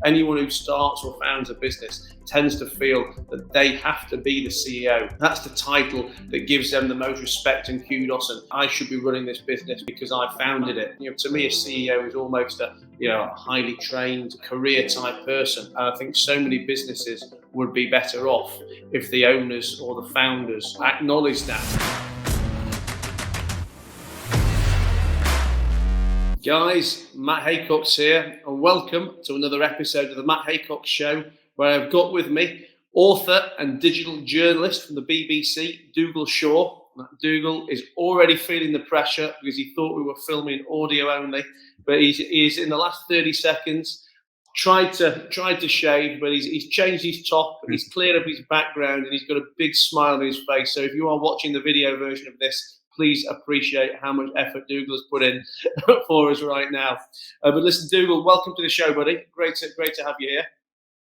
anyone who starts or founds a business tends to feel that they have to be the CEO. That's the title that gives them the most respect and kudos, and I should be running this business because I founded it. To me, a CEO is almost a highly trained career type person, and I think so many businesses would be better off if the owners or the founders acknowledge that. Guys, Matt Haycox here, and welcome to another episode of the Matt Haycox Show, where I've got with me author and digital journalist from the BBC, Dougal Shaw. Dougal is already feeling the pressure because he thought we were filming audio only, but he's in the last 30 seconds tried to shave, but he's changed his top, he's cleared up his background, and he's got a big smile on his face. So if you are watching the video version of this, please appreciate how much effort Dougal has put in for us right now. But listen, Dougal, welcome to the show, buddy. Great to have you here.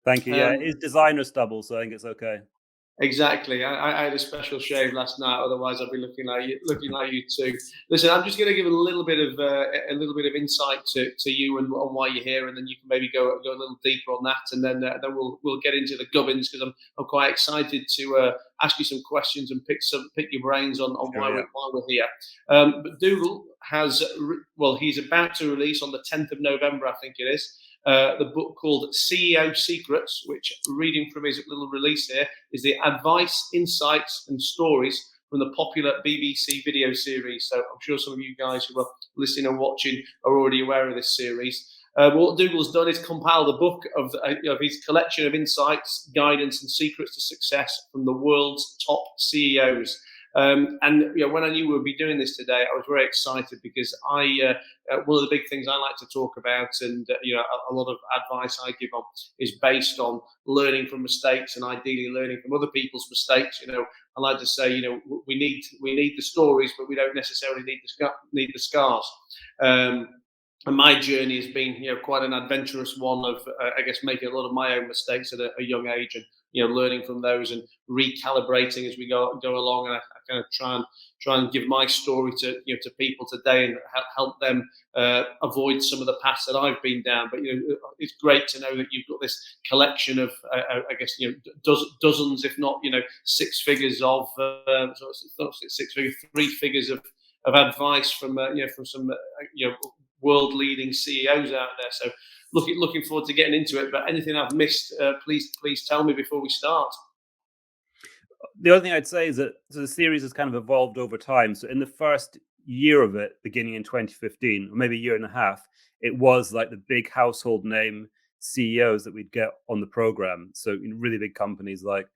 Thank you. Yeah, it is designer stubble, so I think it's okay. Exactly. I had a special shave last night. Otherwise, I'd be looking like you too. Listen, I'm just going to give a little bit of insight to you and on why you're here, and then you can maybe go a little deeper on that, and then we'll get into the gubbins because I'm quite excited to ask you some questions and pick your brains on why we're here. But Dougal he's about to release on the 10th of November, I think it is. The book called CEO Secrets, which, reading from his little release here, is the advice, insights, and stories from the popular BBC video series. So I'm sure some of you guys who are listening and watching are already aware of this series. What Dougal's done is compile the book of his collection of insights, guidance, and secrets to success from the world's top CEOs. And when I knew we would be doing this today, I was very excited because one of the big things I like to talk about, and a lot of advice I give on, is based on learning from mistakes and ideally learning from other people's mistakes. I like to say, we need the stories, but we don't necessarily need the scars. And my journey has been, quite an adventurous one of, I guess, making a lot of my own mistakes at a young age, and learning from those and recalibrating as we go along. And I kind of try and give my story to people today and help them avoid some of the paths that I've been down. But it's great to know that you've got this collection of, I guess, dozens, if not six figures of, three figures of advice from some world-leading CEOs out there. So looking forward to getting into it. But anything I've missed, please tell me before we start. The other thing I'd say is that the series has kind of evolved over time. So in the first year of it, beginning in 2015, or maybe a year and a half, it was like the big household name CEOs that we'd get on the program. So really big companies like,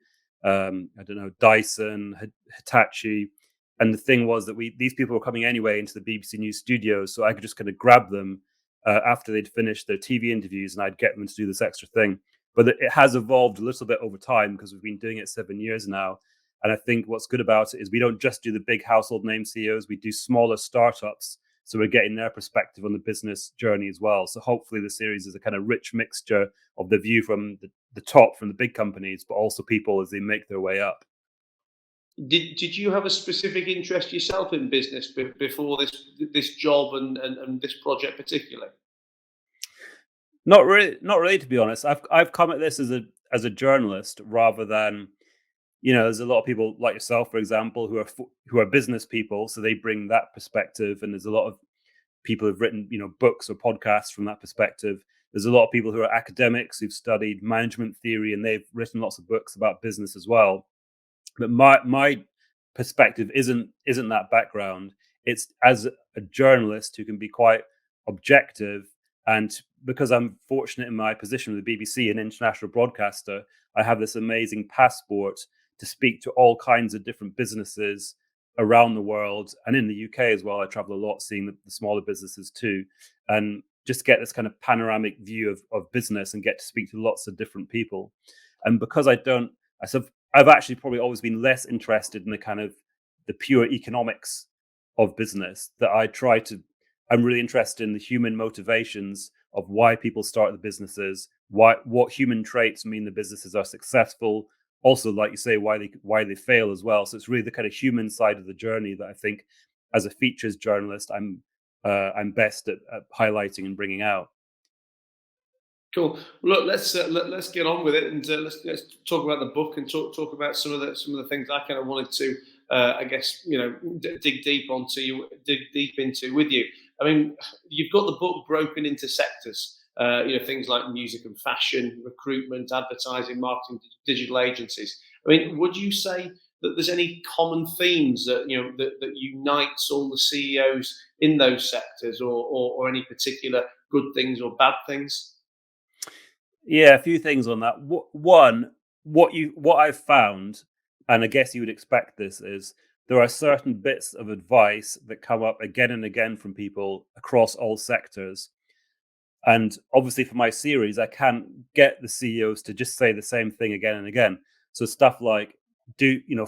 Dyson, Hitachi. And the thing was that these people were coming anyway into the BBC News studios, so I could just kind of grab them after they'd finished their TV interviews, and I'd get them to do this extra thing. But it has evolved a little bit over time because we've been doing it 7 years now. And I think what's good about it is we don't just do the big household name CEOs, we do smaller startups. So we're getting their perspective on the business journey as well. So hopefully the series is a kind of rich mixture of the view from the top, from the big companies, but also people as they make their way up. Did you have a specific interest yourself in business before this job and this project particularly? Not really, to be honest. I've come at this as a journalist rather than, there's a lot of people like yourself, for example, who are business people, so they bring that perspective, and there's a lot of people who've written books or podcasts from that perspective. There's a lot of people who are academics who've studied management theory, and they've written lots of books about business as well. But my perspective isn't that background. It's as a journalist who can be quite objective, and because I'm fortunate in my position with the BBC, an international broadcaster, I have this amazing passport to speak to all kinds of different businesses around the world, and in the UK as well. I travel a lot, seeing the smaller businesses too, and just get this kind of panoramic view of business and get to speak to lots of different people. And because I've actually probably always been less interested in the kind of the pure economics of business, that I'm really interested in the human motivations of why people start the businesses, what human traits mean the businesses are successful. Also, like you say, why they fail as well. So it's really the kind of human side of the journey that I think, as a features journalist, I'm best at highlighting and bringing out. Cool. Well, look, let's get on with it, and let's talk about the book and talk about some of the things I kind of wanted to, I guess, dig deep into with you. I mean, you've got the book broken into sectors. Things like music and fashion, recruitment, advertising, marketing, digital agencies. I mean, would you say that there's any common themes that unites all the CEOs in those sectors, or any particular good things or bad things? Yeah, a few things on that. One, what I've found, and I guess you would expect this, is there are certain bits of advice that come up again and again from people across all sectors. And obviously, for my series, I can't get the CEOs to just say the same thing again and again. So stuff like,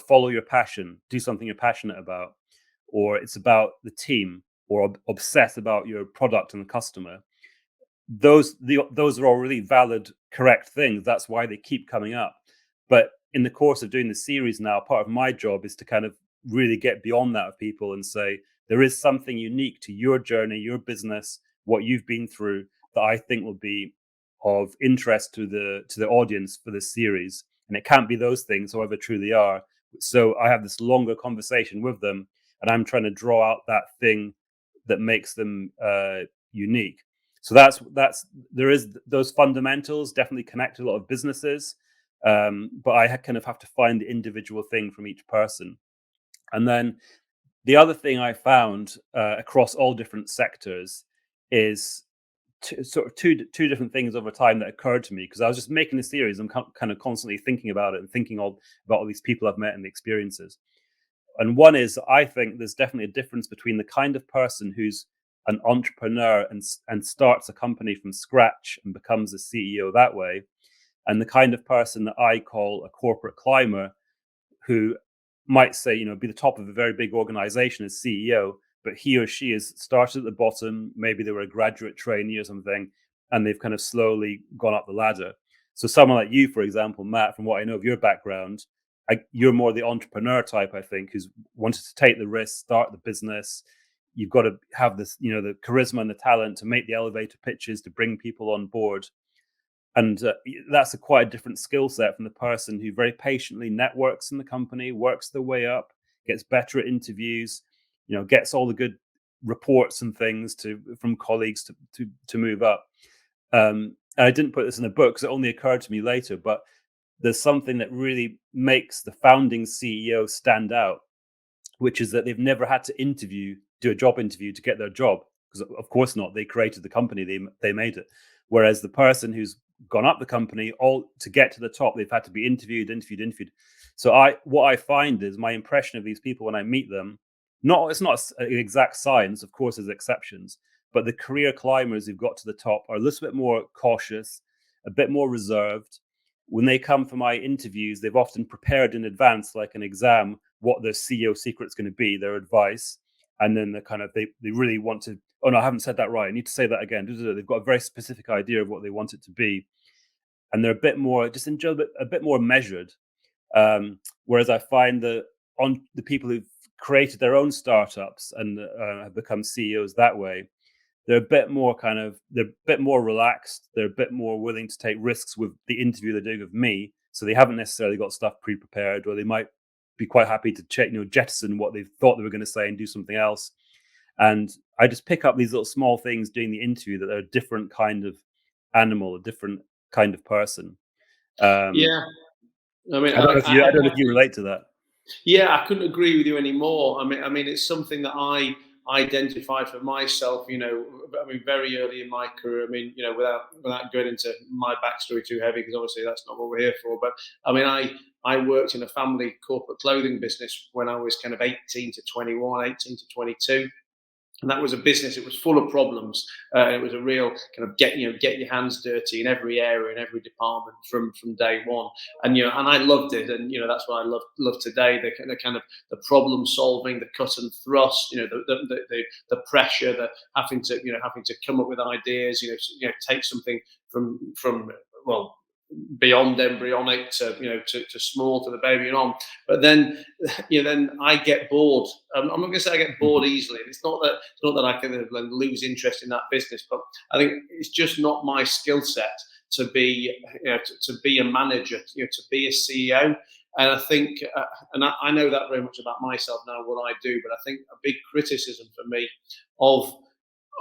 follow your passion, do something you're passionate about, or it's about the team, or obsess about your product and the customer. Those are all really valid, correct things. That's why they keep coming up. But in the course of doing the series now, part of my job is to kind of really get beyond that of people and say there is something unique to your journey, your business, what you've been through, that I think will be of interest to the audience for this series. And it can't be those things, however true they are. So I have this longer conversation with them, and I'm trying to draw out that thing that makes them unique. So that's there is those fundamentals definitely connect a lot of businesses, but I kind of have to find the individual thing from each person. And then the other thing I found across all different sectors is two different things over time that occurred to me, because I was just making a series. I'm kind of constantly thinking about it and thinking about all these people I've met and the experiences. And one is, I think there's definitely a difference between the kind of person who's an entrepreneur and starts a company from scratch and becomes a CEO that way, and the kind of person that I call a corporate climber, who might say, be the top of a very big organization as CEO, but he or she has started at the bottom. Maybe they were a graduate trainee or something, and they've kind of slowly gone up the ladder. So someone like you, for example, Matt, from what I know of your background, you're more the entrepreneur type, I think, who's wanted to take the risk, start the business. You've got to have this, the charisma and the talent to make the elevator pitches, to bring people on board. And that's quite a different skill set from the person who very patiently networks in the company, works their way up, gets better at interviews, gets all the good reports and things from colleagues to move up. And I didn't put this in a book because it only occurred to me later, but there's something that really makes the founding CEO stand out, which is that they've never had to do a job interview to get their job, because of course not. They created the company, they made it. Whereas the person who's gone up the company, all to get to the top, they've had to be interviewed. So what I find is, my impression of these people when I meet them, it's not an exact science, of course there's exceptions, but the career climbers who've got to the top are a little bit more cautious, a bit more reserved. When they come for my interviews, they've often prepared in advance, like an exam, what their CEO secret's going to be, their advice. And then they really want to, oh no, I haven't said that right, I need to say that again. They've got a very specific idea of what they want it to be. And they're a bit more, just enjoy a bit more measured. Whereas I find that on the people who've created their own startups and have become CEOs that way, they're a bit more relaxed. They're a bit more willing to take risks with the interview they're doing with me. So they haven't necessarily got stuff pre-prepared, or they might be quite happy to jettison what they thought they were going to say and do something else. And I just pick up these little small things during the interview that they're a different kind of animal, a different kind of person. Yeah, I mean, I don't know if you relate to that. yeah, I couldn't agree with you anymore. I mean, it's something that I identified for myself. I mean, very early in my career. I mean, without going into my backstory too heavy, because obviously that's not what we're here for. But I mean, I worked in a family corporate clothing business when I was kind of 18 to 21, 18 to 22. And that was a business. It was full of problems. It was a real kind of get your hands dirty in every area, in every department from day one. And I loved it. And that's what I love today. The kind of the problem solving, the cut and thrust. The pressure, the having to come up with ideas. Take something from well, beyond embryonic to small, to the baby and on. But then then I get bored. I'm not going to say I get bored easily. It's not that I can lose interest in that business, but I think it's just not my skill set. to be to be a manager, to be a CEO. And I think, and I know that very much about myself now, what I do. But I think a big criticism for me of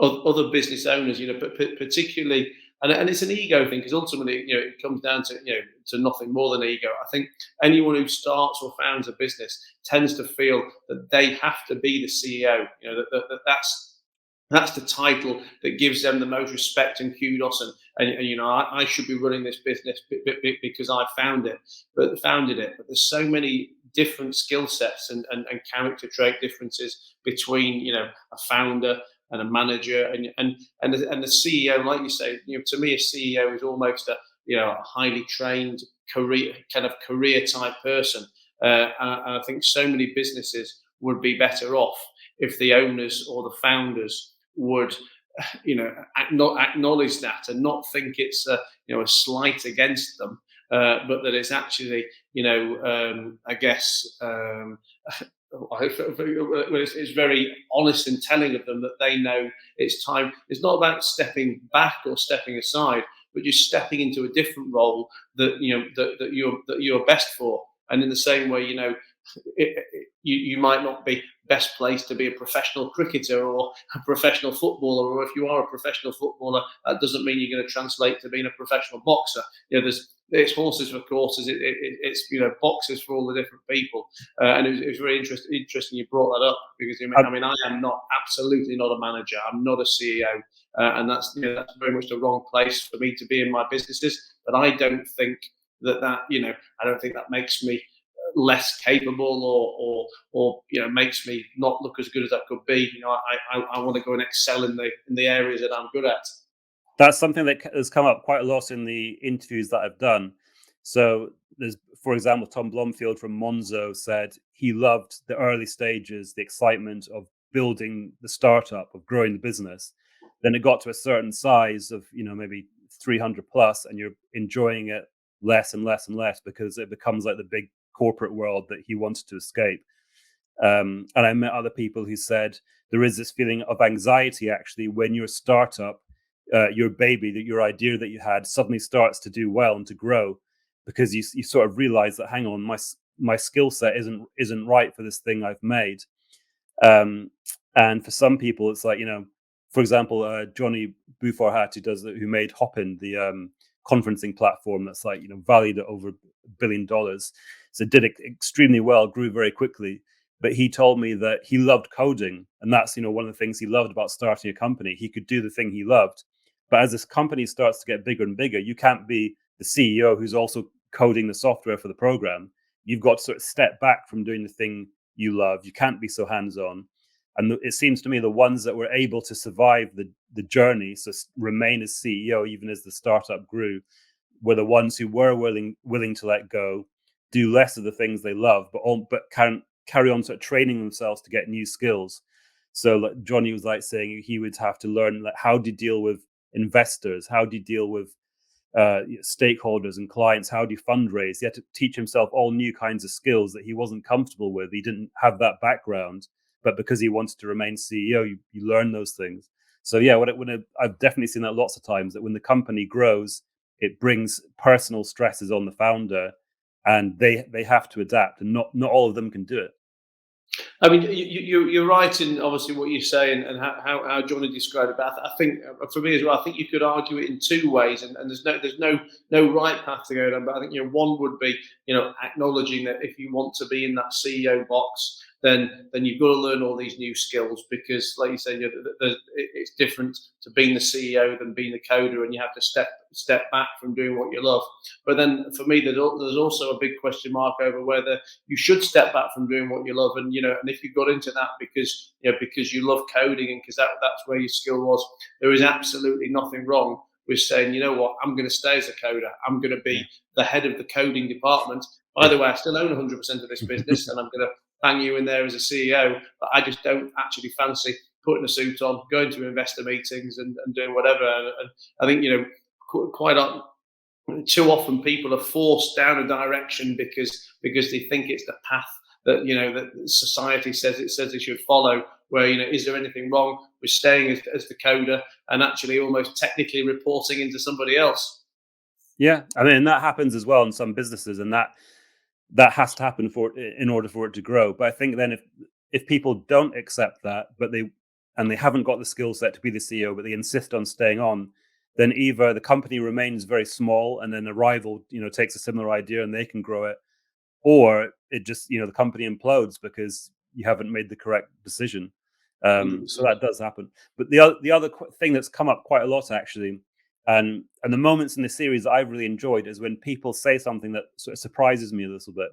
other business owners, but particularly, and it's an ego thing, because ultimately, it comes down to to nothing more than ego. I think anyone who starts or founds a business tends to feel that they have to be the CEO. That's the title that gives them the most respect and kudos, and I should be running this business because I founded it. But there's so many different skill sets and character trait differences between a founder and a manager and the CEO. Like you say, to me, a CEO is almost a highly trained career type person, and I think so many businesses would be better off if the owners or the founders would acknowledge that and not think it's a slight against them, but that it's actually I guess it's very honest and telling of them that they know it's time. It's not about stepping back or stepping aside, but just stepping into a different role that that you're best for. And in the same way, you might not be best placed to be a professional cricketer or a professional footballer, or if you are a professional footballer, that doesn't mean you're going to translate to being a professional boxer. It's horses for courses, it's boxes for all the different people, and it was very interesting you brought that up, because I mean, I am absolutely not a manager. I'm not a CEO, and that's very much the wrong place for me to be in my businesses. But I don't think that I don't think that makes me less capable or makes me not look as good as I could be. I want to go and excel in the areas that I'm good at. That's something that has come up quite a lot in the interviews that I've done. So there's, for example, Tom Blomfield from Monzo said he loved the early stages, the excitement of building the startup, of growing the business. Then it got to a certain size of, maybe 300 plus, and you're enjoying it less and less and less because it becomes like the big corporate world that he wanted to escape. And I met other people who said there is this feeling of anxiety actually when your startup, your baby, that your idea that you had suddenly starts to do well and to grow, because you sort of realize that, hang on, my skill set isn't right for this thing I've made. And for some people, it's like, for example, Johnny Bufarhat, who made Hopin, the conferencing platform that's like valued at over $1 billion. So did it extremely well, grew very quickly. But he told me that he loved coding, and that's one of the things he loved about starting a company. He could do the thing he loved. But as this company starts to get bigger and bigger, you can't be the CEO who's also coding the software for the program. You've got to sort of step back from doing the thing you love. You can't be so hands-on. And it seems to me the ones that were able to survive the journey, so remain as CEO even as the startup grew, were the ones who were willing to let go, do less of the things they love, but can carry on sort of training themselves to get new skills. So like Johnny was like saying he would have to learn how do you deal with investors, how do you deal with stakeholders and clients, how do you fundraise. He had to teach himself all new kinds of skills that he wasn't comfortable with. He didn't have that background, but because he wanted to remain CEO, you learn those things. So yeah, I've definitely seen that lots of times, that when the company grows, it brings personal stresses on the founder, and they have to adapt, and not all of them can do it. I mean, you're right in obviously what you say and how Johnny described it. But I think for me as well, I think you could argue it in two ways, and there's no right path to go down. But I think one would be acknowledging that if you want to be in that CEO box, then you've got to learn all these new skills, because, like you say, it's different to being the CEO than being the coder, and you have to step back from doing what you love. But then for me, there's also a big question mark over whether you should step back from doing what you love, and if you got into that because you love coding and because that's where your skill was, there is absolutely nothing wrong with saying, you know what, I'm going to stay as a coder. I'm going to be the head of the coding department. By the way, I still own 100% of this business, and I'm going to bang you in there as a CEO, but I just don't actually fancy putting a suit on, going to investor meetings and doing whatever. And I think, quite too often people are forced down a direction because they think it's the path that, that society says they should follow, where, is there anything wrong with staying as the coder and actually almost technically reporting into somebody else? Yeah, I mean that happens as well in some businesses, and that has to happen in order for it to grow. But I think then if people don't accept that, but they haven't got the skill set to be the CEO, but they insist on staying on, then either the company remains very small, and then a rival, takes a similar idea and they can grow it, or it just the company implodes because you haven't made the correct decision. So 100%. that does happen. But the other thing that's come up quite a lot actually, and the moments in the series that I've really enjoyed is when people say something that sort of surprises me a little bit,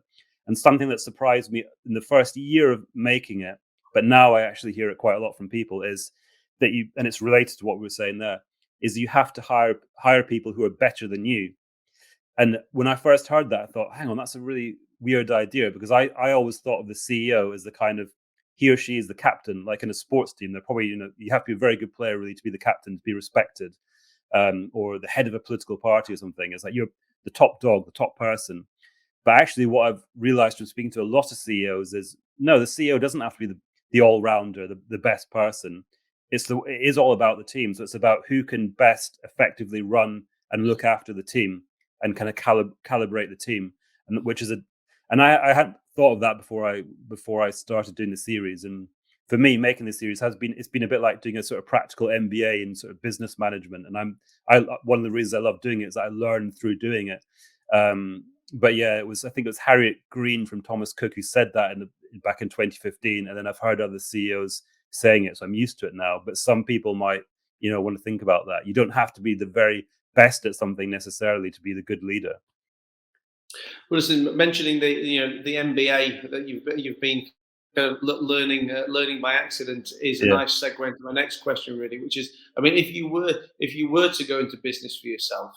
and something that surprised me in the first year of making it, but now I actually hear it quite a lot from people is that and it's related to what we were saying there, is you have to hire people who are better than you. And when I first heard that, I thought, hang on, that's a really weird idea because I always thought of the CEO as the kind of he or she is the captain, like in a sports team. They're probably, you have to be a very good player really to be the captain, to be respected, or the head of a political party or something. It's like you're the top dog, the top person. But actually, what I've realized from speaking to a lot of CEOs is no, the CEO doesn't have to be the all rounder, the best person. It is all about the team. So it's about who can best effectively run and look after the team and kind of calibrate the team, and which is and I hadn't thought of that before I started doing the series. And for me, making this series it's been a bit like doing a sort of practical MBA in sort of business management. And I one of the reasons I love doing it is I learned through doing it. But yeah, I think it was Harriet Green from Thomas Cook who said that back in 2015, and then I've heard other CEOs saying it, so I'm used to it now. But some people might, want to think about that. You don't have to be the very best at something necessarily to be the good leader. Well, listen, mentioning the MBA that you've been learning by accident is a Yeah. nice segue into my next question, really, which is, I mean, if you were to go into business for yourself,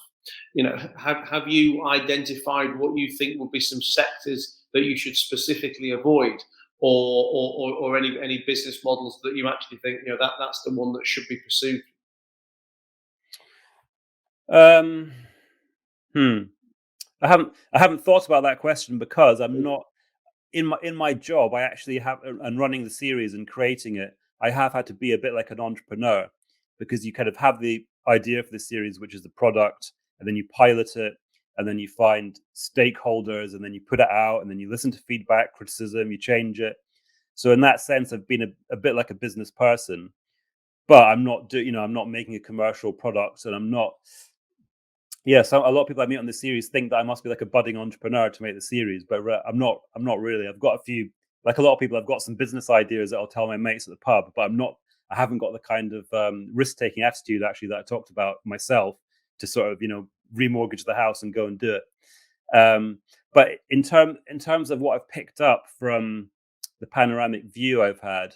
have you identified what you think will be some sectors that you should specifically avoid, or any business models that you actually think that's the one that should be pursued? Um, hmm. I haven't thought about that question because I'm not in my job. I actually have and running the series and creating it. I have had to be a bit like an entrepreneur because you kind of have the idea for the series, which is the product, and then you pilot it, and then you find stakeholders, and then you put it out, and then you listen to feedback, criticism, you change it. So in that sense, I've been a bit like a business person, but I'm not making a commercial product, and I'm not. Yeah, so a lot of people I meet on this series think that I must be like a budding entrepreneur to make the series, but I'm not. I'm not really. I've got a few, like a lot of people. I've got some business ideas that I'll tell my mates at the pub, but I'm not. I haven't got the kind of risk-taking attitude actually that I talked about myself to sort of remortgage the house and go and do it. But in terms of what I've picked up from the panoramic view I've had,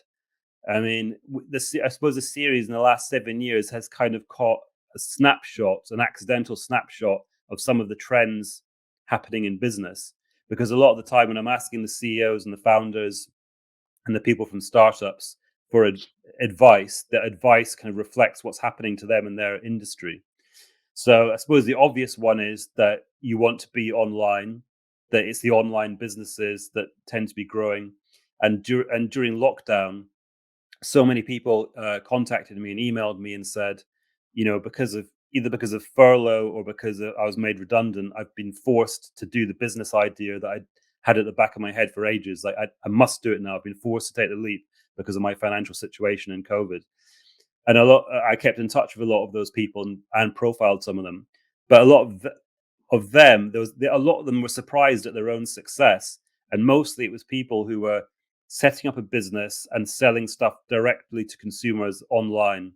I mean, I suppose the series in the last 7 years has kind of caught an accidental snapshot of some of the trends happening in business. Because a lot of the time, when I'm asking the CEOs and the founders and the people from startups for advice, that advice kind of reflects what's happening to them in their industry. So I suppose the obvious one is that you want to be online, that it's the online businesses that tend to be growing. And during lockdown, so many people contacted me and emailed me and said, because of furlough or because I was made redundant, I've been forced to do the business idea that I had at the back of my head for ages. Like I must do it now. I've been forced to take the leap because of my financial situation and COVID. And I kept in touch with a lot of those people and profiled some of them. But a lot of them, a lot of them were surprised at their own success, and mostly it was people who were setting up a business and selling stuff directly to consumers online.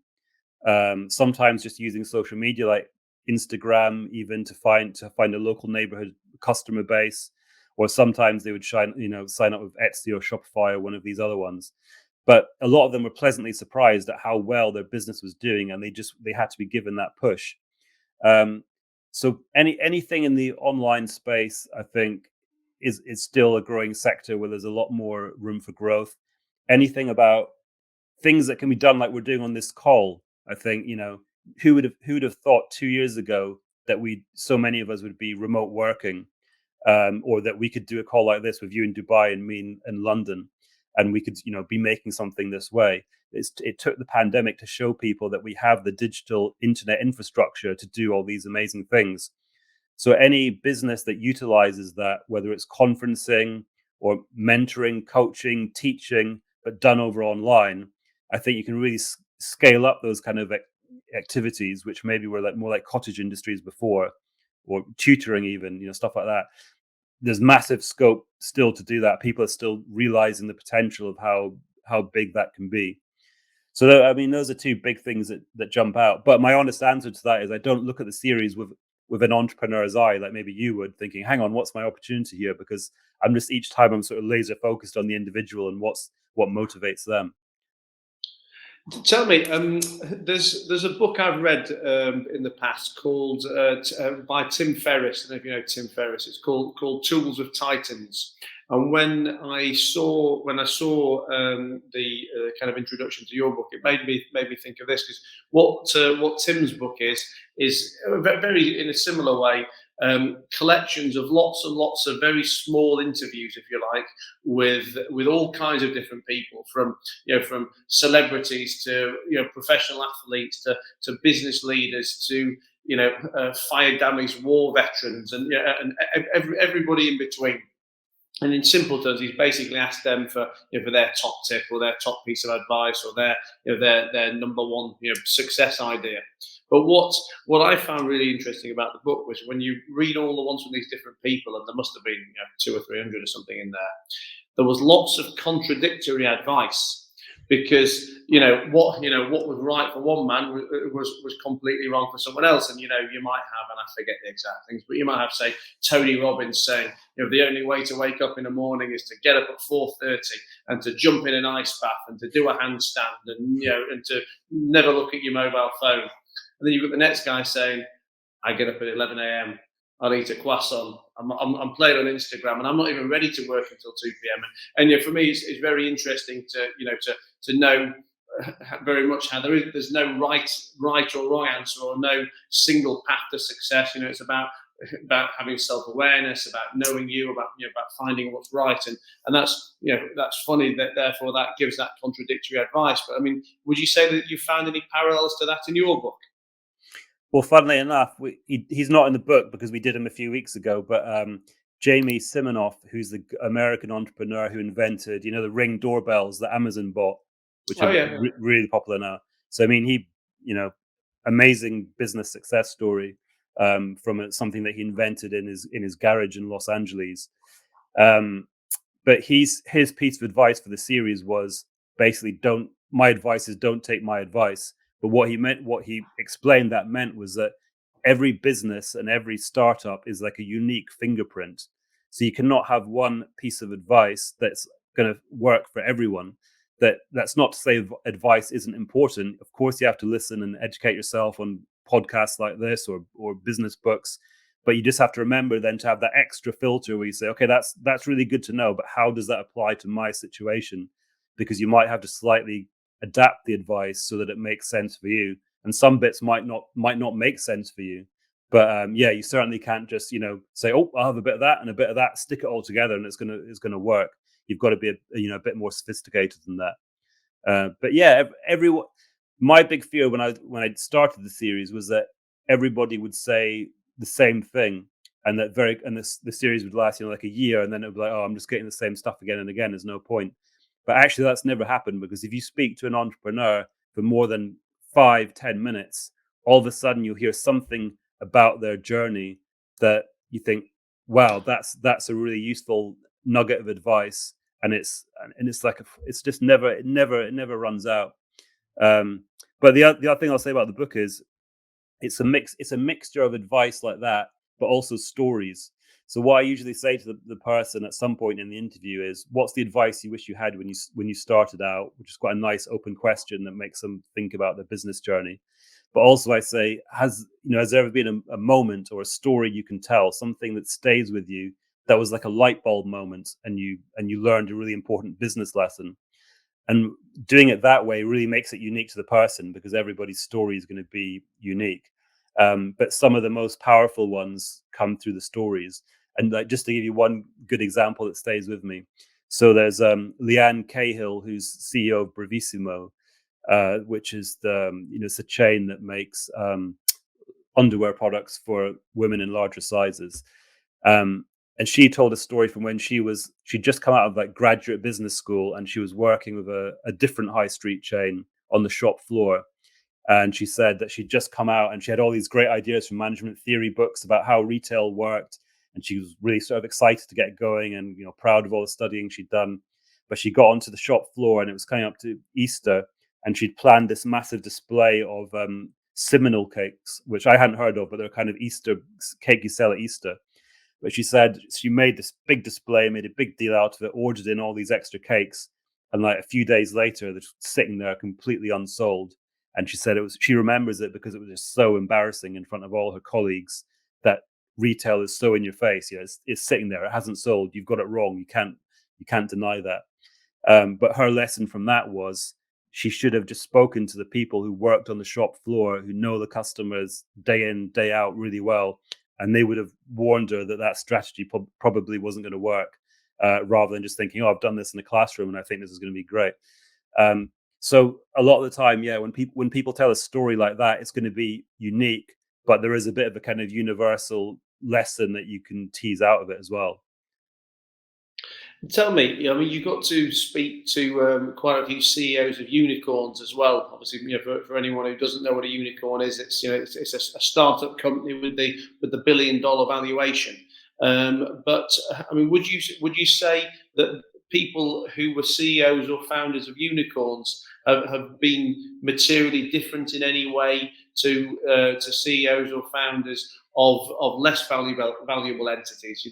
Sometimes just using social media like Instagram, even to find a local neighborhood customer base, or sometimes they would sign up with Etsy or Shopify or one of these other ones. But a lot of them were pleasantly surprised at how well their business was doing, and they had to be given that push. Um, so anything in the online space, I think, is still a growing sector where there's a lot more room for growth. Anything about things that can be done like we're doing on this call, I think, who would have thought 2 years ago that so many of us would be remote working, or that we could do a call like this with you in Dubai and me in London, and we could, be making something this way. It took the pandemic to show people that we have the digital internet infrastructure to do all these amazing things. So any business that utilizes that, whether it's conferencing or mentoring, coaching, teaching, but done over online, I think you can really scale up those kind of activities, which maybe were like more like cottage industries before, or tutoring, even, stuff like that. There's massive scope still to do that. People are still realizing the potential of how big that can be. So I mean, those are two big things that jump out. But my honest answer to that is I don't look at the series with an entrepreneur's eye, like maybe you would, thinking, hang on, what's my opportunity here? Because I'm just, each time I'm sort of laser focused on the individual and what motivates them. Tell me, there's a book I've read in the past called by Tim Ferriss. I don't know if you know Tim Ferriss. It's called Tools of Titans. And when I saw the kind of introduction to your book, it made me think of this, because what Tim's book is very in a similar way, collections of lots and lots of very small interviews, if you like, with all kinds of different people, from celebrities to professional athletes to business leaders to fire damage war veterans, and everybody in between. And in simple terms, he's basically asked them for their top tip or their top piece of advice or their number one success idea. But what I found really interesting about the book was when you read all the ones from these different people, and there must have been 200 or 300 or something in there was lots of contradictory advice, because what was right for one man was completely wrong for someone else. And you might have, and I forget the exact things, but you might have, say, Tony Robbins saying the only way to wake up in the morning is to get up at 4:30 and to jump in an ice bath and to do a handstand, and and to never look at your mobile phone. And then you've got the next guy saying, I get up at 11 a.m. I'll eat a croissant. I'm playing on Instagram, and I'm not even ready to work until 2 p.m. And for me, it's very interesting to know very much how there's no right or wrong answer, or no single path to success. It's about having self-awareness, about knowing about finding what's right, and that's funny that therefore that gives that contradictory advice. But I mean, would you say that you found any parallels to that in your book? Well, funnily enough, he's not in the book because we did him a few weeks ago, but Jamie Siminoff, who's the American entrepreneur who invented, the Ring doorbells that Amazon bought, which are really popular now. So, I mean, he, amazing business success story from something that he invented in his garage in Los Angeles. But his piece of advice for the series was basically, my advice is don't take my advice. But what he explained that meant was that every business and every startup is like a unique fingerprint. So you cannot have one piece of advice that's going to work for everyone. That's not to say advice isn't important. Of course, you have to listen and educate yourself on podcasts like this or business books. But you just have to remember then to have that extra filter where you say, okay, that's really good to know, but how does that apply to my situation? Because you might have to slightly adapt the advice so that it makes sense for you, and some bits might not make sense for you. But you certainly can't just say, oh, I'll have a bit of that and a bit of that, stick it all together, and it's gonna work. You've got to be a bit more sophisticated than that. But yeah, everyone. My big fear when I started the series was that everybody would say the same thing, and that the series would last like a year, and then it would be like, oh, I'm just getting the same stuff again and again. There's no point. But actually, that's never happened, because if you speak to an entrepreneur for more than 5-10 minutes, all of a sudden you'll hear something about their journey that you think, wow, that's a really useful nugget of advice, and it's like it's just it never runs out. But the other thing I'll say about the book is it's a mixture of advice like that, but also stories. So what I usually say to the person at some point in the interview is, what's the advice you wish you had when you started out? Which is quite a nice open question that makes them think about their business journey. But also I say, has there ever been a moment or a story you can tell, something that stays with you, that was like a light bulb moment, and you learned a really important business lesson? And doing it that way really makes it unique to the person, because everybody's story is going to be unique. But some of the most powerful ones come through the stories. And just to give you one good example that stays with me. So there's Leanne Cahill, who's CEO of Bravissimo, which is it's a chain that makes underwear products for women in larger sizes. And she told a story from when she'd just come out of like graduate business school, and she was working with a different high street chain on the shop floor. And she said that she'd just come out and she had all these great ideas from management theory books about how retail worked. And she was really sort of excited to get going and, proud of all the studying she'd done. But she got onto the shop floor and it was coming up to Easter, and she'd planned this massive display of Seminole cakes, which I hadn't heard of, but they're kind of Easter cake you sell at Easter. But she said she made this big display, made a big deal out of it, ordered in all these extra cakes. And like a few days later, they're sitting there completely unsold. And she said she remembers it because it was just so embarrassing in front of all her colleagues that retail is so in your face. It's sitting there. It hasn't sold. You've got it wrong. You can't deny that. But her lesson from that was she should have just spoken to the people who worked on the shop floor, who know the customers day in, day out really well. And they would have warned her that strategy probably wasn't going to work, rather than just thinking, I've done this in the classroom and I think this is going to be great. So a lot of the time, when people tell a story like that, it's going to be unique, but there is a bit of a kind of universal lesson that you can tease out of it as well. Tell me, you got to speak to quite a few CEOs of unicorns as well. Obviously, for anyone who doesn't know what a unicorn is, it's a startup company with the $1 billion valuation. But would you say that people who were CEOs or founders of unicorns have been materially different in any way to CEOs or founders of less valuable entities?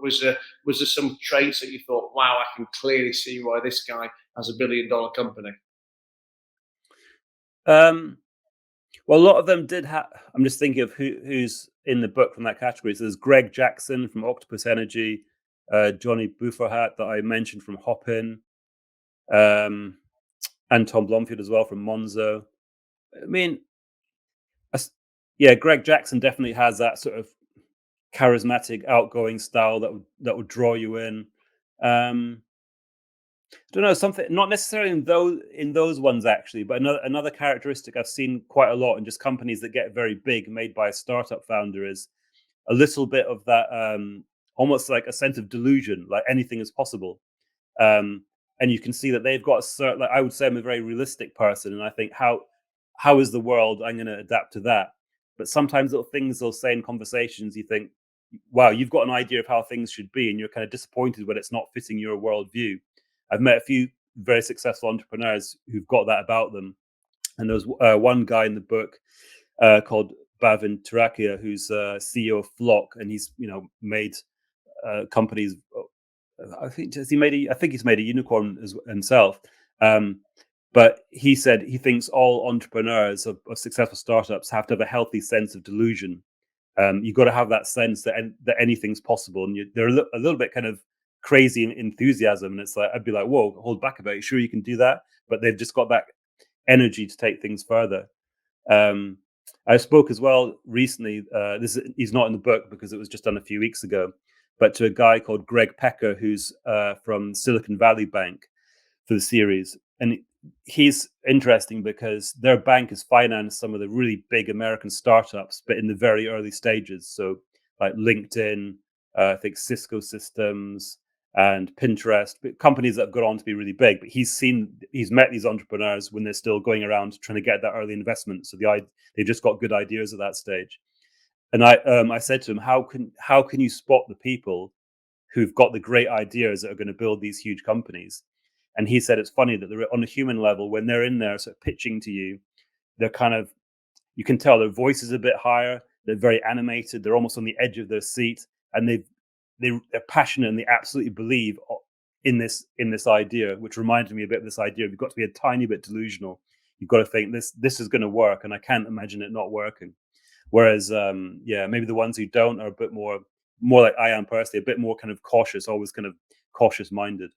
Was there some traits that you thought, wow, I can clearly see why this guy has $1 billion company? Well, a lot of them did have. I'm just thinking of who's in the book from that category. So there's Greg Jackson from Octopus Energy, Johnny Bufferahat that I mentioned from Hopin, and Tom Blomfield as well from Monzo. Greg Jackson definitely has that sort of charismatic, outgoing style that would draw you in. I don't know, something not necessarily in those ones actually, but another characteristic I've seen quite a lot in just companies that get very big, made by a startup founder, is a little bit of that, almost like a sense of delusion, like anything is possible. And you can see that they've got a certain, like I would say I'm a very realistic person, and I think how is the world? I'm going to adapt to that. But sometimes little things they'll say in conversations, you think, wow, you've got an idea of how things should be, and you're kind of disappointed when it's not fitting your worldview. I've met a few very successful entrepreneurs who've got that about them. And there was one guy in the book called Bhavin Turakia, who's CEO of Flock, and he's made companies. I think he's made a unicorn himself. But he said he thinks all entrepreneurs of successful startups have to have a healthy sense of delusion. You've got to have that sense that anything's possible, and they're a little bit kind of crazy enthusiasm, and it's like I'd be like, whoa, hold back a bit. Sure, you can do that, but they've just got that energy to take things further. I spoke as well recently. He's not in the book because it was just done a few weeks ago, but to a guy called Greg Pecker, who's from Silicon Valley Bank for the series, and he's interesting because their bank has financed some of the really big American startups, but in the very early stages. So like LinkedIn, I think Cisco Systems and Pinterest, companies that have gone on to be really big. But he's met these entrepreneurs when they're still going around trying to get that early investment. So they just got good ideas at that stage. And I said to him, how can you spot the people who've got the great ideas that are going to build these huge companies? And he said it's funny that they're on a human level, when they're in there sort of pitching to you, they're kind of, you can tell their voice is a bit higher. They're very animated. They're almost on the edge of their seat, and they're passionate, and they absolutely believe in this idea, which reminded me a bit of this idea. You've got to be a tiny bit delusional. You've got to think this is going to work, and I can't imagine it not working. Whereas, maybe the ones who don't are a bit more like I am personally, a bit more kind of cautious, always kind of cautious minded.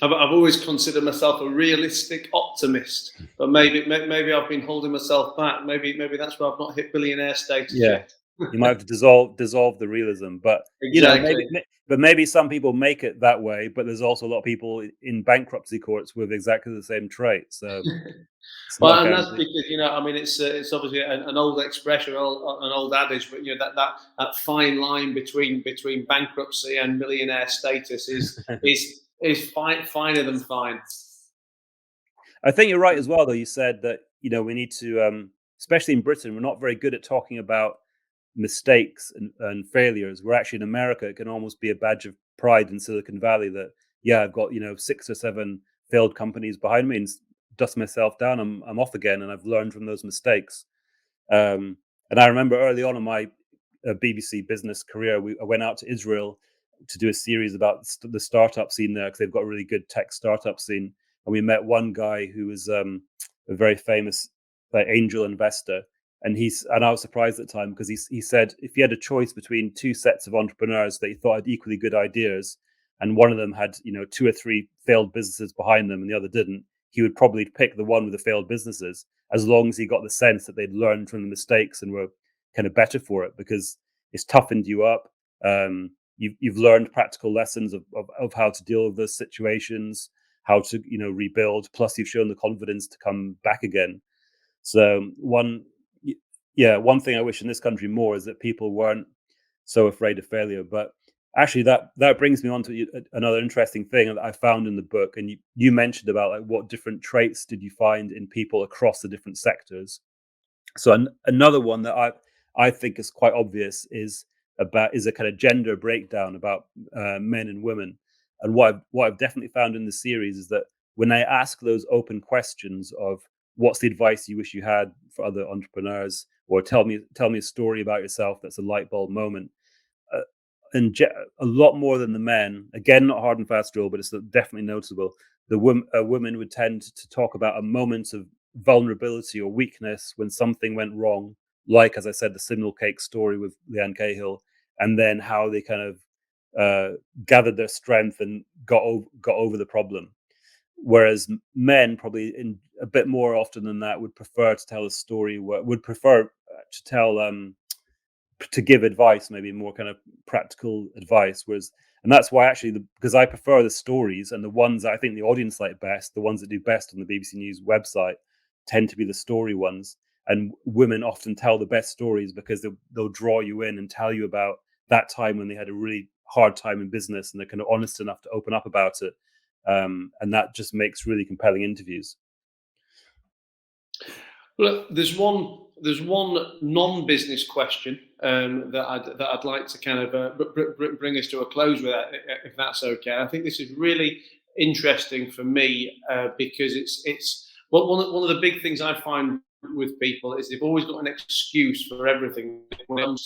I've always considered myself a realistic optimist, but maybe I've been holding myself back. Maybe that's why I've not hit billionaire status yet. You might have to dissolve the realism, but Exactly. maybe some people make it that way. But there's also a lot of people in bankruptcy courts with exactly the same trait, so it's not Well, and that's guaranteed. because I mean, it's obviously an old expression, an old adage, but that fine line between bankruptcy and millionaire status is finer than fine. I think you're right as well, though. You said that we need to, especially in Britain, we're not very good at talking about mistakes and failures. We're actually in America, it can almost be a badge of pride in Silicon Valley that I've got 6 or 7 failed companies behind me, and dust myself down. I'm off again, and I've learned from those mistakes. And I remember early on in my BBC business career, I went out to Israel to do a series about the startup scene there because they've got a really good tech startup scene. And we met one guy who was a very famous angel investor, and I was surprised at the time because he said if he had a choice between 2 sets of entrepreneurs that he thought had equally good ideas, and one of them had 2 or 3 failed businesses behind them and the other didn't, he would probably pick the one with the failed businesses as long as he got the sense that they'd learned from the mistakes and were kind of better for it because it's toughened you up. You've learned practical lessons of how to deal with those situations, how to rebuild. Plus, you've shown the confidence to come back again. So one thing I wish in this country more is that people weren't so afraid of failure. But actually, that brings me on to another interesting thing that I found in the book, and you mentioned about like what different traits did you find in people across the different sectors. So another one that I think is quite obvious is a kind of gender breakdown about men and women. And what I've definitely found in the series is that when I ask those open questions of what's the advice you wish you had for other entrepreneurs, or tell me a story about yourself that's a light bulb moment, uh, a lot more than the men. Again, not hard and fast rule, but it's definitely noticeable. Women would tend to talk about a moment of vulnerability or weakness when something went wrong, like as I said, the Simnel cake story with Leanne Cahill, and then how they kind of gathered their strength and got over the problem. Whereas men, probably in a bit more often than that, would prefer to tell a story, would prefer to tell to give advice, maybe more kind of practical advice. And that's why actually, because I prefer the stories, and the ones that I think the audience like best, the ones that do best on the BBC News website, tend to be the story ones. And women often tell the best stories because they'll draw you in and tell you about that time when they had a really hard time in business, and they're kind of honest enough to open up about it. And that just makes really compelling interviews. Look, there's one non-business question that I'd like to kind of bring us to a close with, if that's okay. I think this is really interesting for me because it's one of the big things I find with people is they've always got an excuse for everything when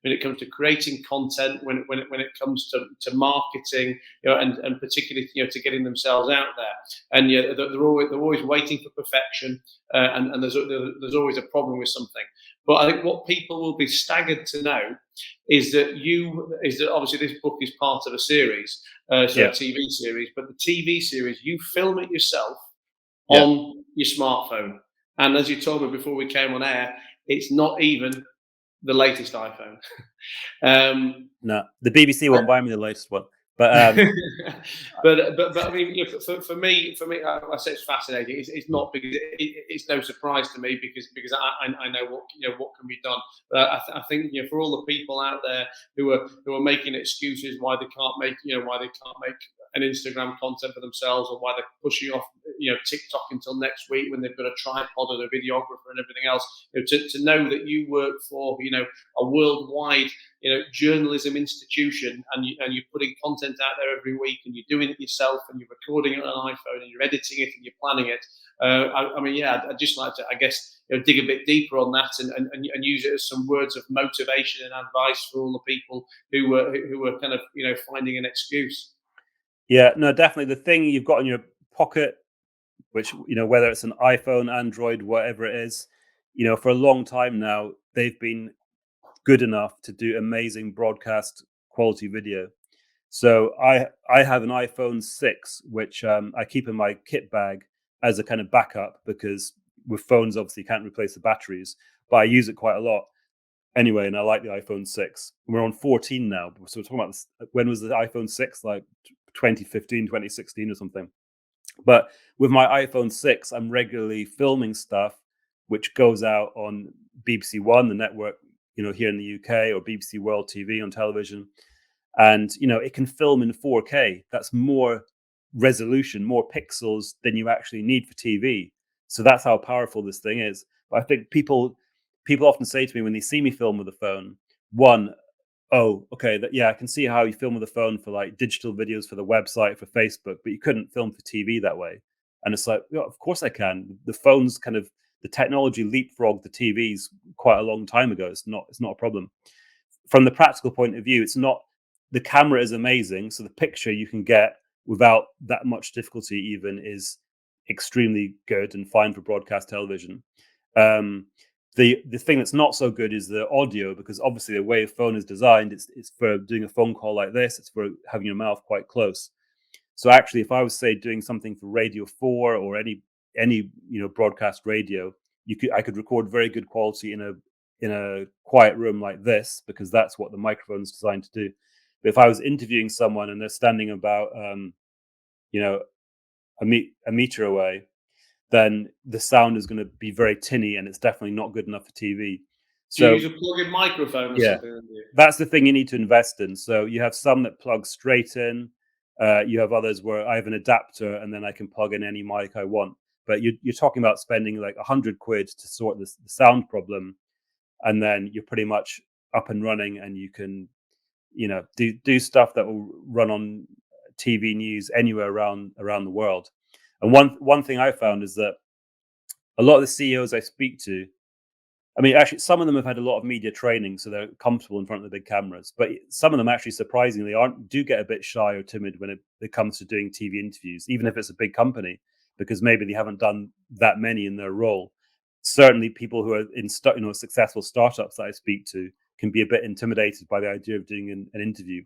it comes to creating content, when it comes to marketing, and particularly to getting themselves out there. And they're always waiting for perfection, and there's always a problem with something. But I think what people will be staggered to know is that obviously this book is part of a series, so a TV series. But the TV series, you film it yourself on your smartphone, and as you told me before we came on air, it's not even the latest iPhone. No, the BBC won't buy me the latest one. But but I mean, for me, I say it's fascinating. It's not because it's no surprise to me because I know what can be done. But I think for all the people out there who are making excuses why they can't make an Instagram content for themselves, or why they're pushing off TikTok until next week when they've got a tripod and a videographer and everything else, to know that you work for a worldwide journalism institution, and you're putting content out there every week, and you're doing it yourself, and you're recording it on an iPhone, and you're editing it, and you're planning it. I mean, I'd just like to, I guess, dig a bit deeper on that and use it as some words of motivation and advice for all the people who were kind of finding an excuse. Yeah, no, definitely. The thing you've got in your pocket, which whether it's an iPhone, Android, whatever it is, for a long time now, they've been good enough to do amazing broadcast quality video. So I have an iPhone 6, which I keep in my kit bag as a kind of backup, because with phones, obviously, you can't replace the batteries, but I use it quite a lot. anyway, and I like the iPhone 6. We're on 14 now. So we're talking about this, when was the iPhone 6? Like 2015, 2016 or something. But with my iPhone 6, I'm regularly filming stuff which goes out on BBC One, the network, here in the UK, or BBC World TV on television. And, it can film in 4K. That's more resolution, more pixels than you actually need for TV. So that's how powerful this thing is. But I think people often say to me when they see me film with a phone, one, oh, okay, yeah, I can see how you film with a phone for like digital videos for the website, for Facebook, but you couldn't film for TV that way. And it's like, yeah, of course I can. The phones the technology leapfrogged the TVs quite a long time ago. It's not a problem. From the practical point of view, it's not, the camera is amazing. So the picture you can get without that much difficulty even is extremely good and fine for broadcast television. The thing that's not so good is the audio, because obviously the way a phone is designed, it's for doing a phone call like this. It's for having your mouth quite close. So actually, if I was, say, doing something for Radio 4 or any broadcast radio, I could record very good quality in a quiet room like this, because that's what the microphone is designed to do. But if I was interviewing someone and they're standing about a meter away, then the sound is going to be very tinny, and it's definitely not good enough for TV. Do you So use a plug-in microphone or yeah, something? that's the thing you need to invest in. So you have some that plug straight in. You have others where I have an adapter and then I can plug in any mic I want. But you're talking about spending like £100 to sort the sound problem, and then you're pretty much up and running, and you can do stuff that will run on TV news anywhere around the world. And one thing I found is that a lot of the CEOs I speak to, I mean, actually, some of them have had a lot of media training, so they're comfortable in front of the big cameras. But some of them actually, surprisingly, do get a bit shy or timid when it comes to doing TV interviews, even if it's a big company, because maybe they haven't done that many in their role. Certainly, people who are in successful startups that I speak to can be a bit intimidated by the idea of doing an interview.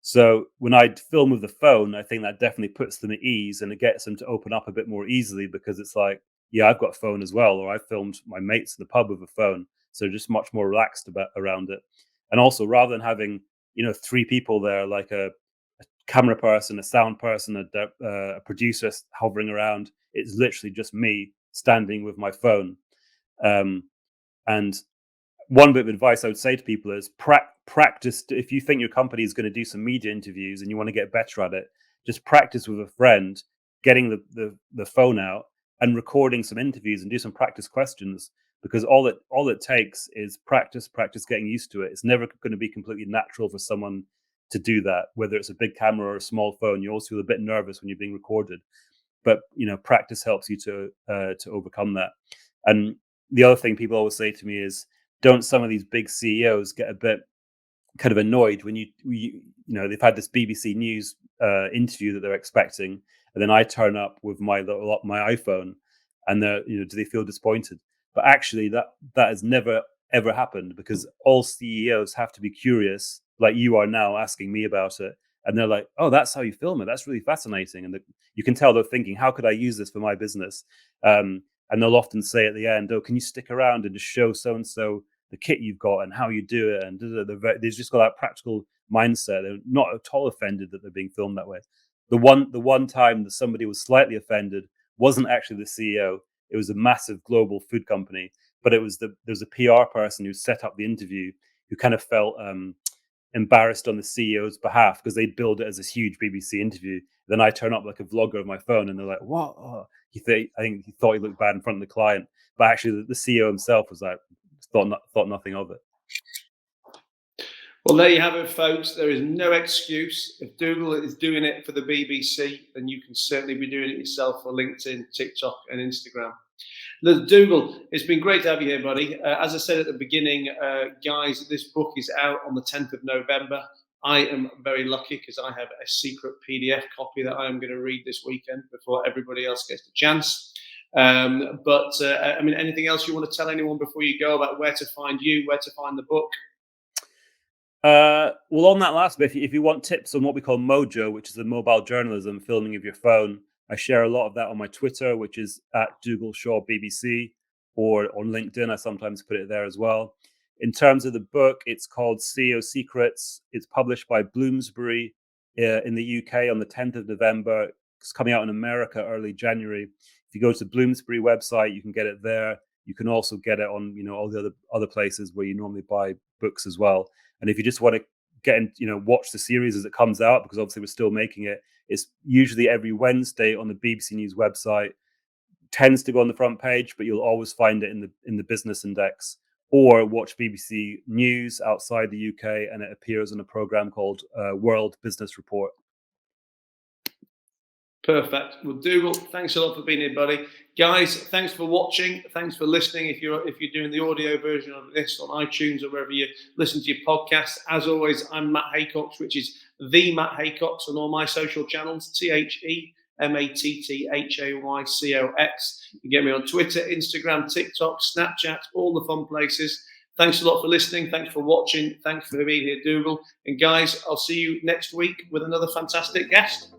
So when I film with the phone, I think that definitely puts them at ease, and it gets them to open up a bit more easily, because it's like, yeah, I've got a phone as well, or I filmed my mates in the pub with a phone, so just much more relaxed around it. And also, rather than having 3 people there, like a camera person, a sound person, a producer hovering around, it's literally just me standing with my phone. And one bit of advice I would say to people is practice. If you think your company is going to do some media interviews and you want to get better at it, just practice with a friend, getting the phone out and recording some interviews and do some practice questions, because all it takes is practice getting used to it. It's never going to be completely natural for someone to do that, whether it's a big camera or a small phone. You also feel a bit nervous when you're being recorded, but practice helps you to overcome that. And the other thing people always say to me is, don't some of these big CEOs get a bit kind of annoyed when they've had this BBC News interview that they're expecting, and then I turn up with my iPhone, and do they feel disappointed? But actually, that has never ever happened, because all CEOs have to be curious, like you are now asking me about it, and they're like, "Oh, that's how you film it. That's really fascinating." And you can tell they're thinking, "How could I use this for my business?" And they'll often say at the end, "Oh, can you stick around and just show so and so the kit you've got and how you do it?" And they've just got that practical mindset. They're not at all offended that they're being filmed that way. The one time that somebody was slightly offended wasn't actually the CEO. It was a massive global food company, but there was a PR person who set up the interview, who kind of felt embarrassed on the CEO's behalf, because they billed it as this huge BBC interview. Then I turn up like a vlogger of my phone, and they're like, "What?" Oh, I think he thought he looked bad in front of the client, but actually the CEO himself was like, thought nothing of it. Well, there you have it, folks. There is no excuse. If Dougal is doing it for the BBC, then you can certainly be doing it yourself for LinkedIn, TikTok, and Instagram. Dougal, it's been great to have you here, buddy. As I said at the beginning, guys, this book is out on the 10th of November. I am very lucky because I have a secret PDF copy that I am going to read this weekend before everybody else gets the chance. But I mean, anything else you want to tell anyone before you go about where to find you, where to find the book? Well, on that last bit, if you want tips on what we call Mojo, which is the mobile journalism filming of your phone, I share a lot of that on my Twitter, which is at Dougal Shaw BBC, or on LinkedIn. I sometimes put it there as well. In terms of the book, it's called CEO Secrets. It's published by Bloomsbury in the UK on the 10th of November. It's coming out in America early January. If you go to the Bloomsbury website, you can get it there. You can also get it on, all the other places where you normally buy books as well. And if you just want to get in, watch the series as it comes out, because obviously we're still making it, it's usually every Wednesday on the BBC News website. Tends to go on the front page, but you'll always find it in the business index, or watch BBC News outside the UK, and it appears in a program called World Business Report. Perfect. Well, Dougal, thanks a lot for being here, buddy. Guys, thanks for watching. Thanks for listening. If you're doing the audio version of this on iTunes or wherever you listen to your podcast, as always, I'm Matt Haycox, which is the Matt Haycox on all my social channels. TheMattHaycox. You can get me on Twitter, Instagram, TikTok, Snapchat, all the fun places. Thanks a lot for listening. Thanks for watching. Thanks for being here, Dougal. And guys, I'll see you next week with another fantastic guest.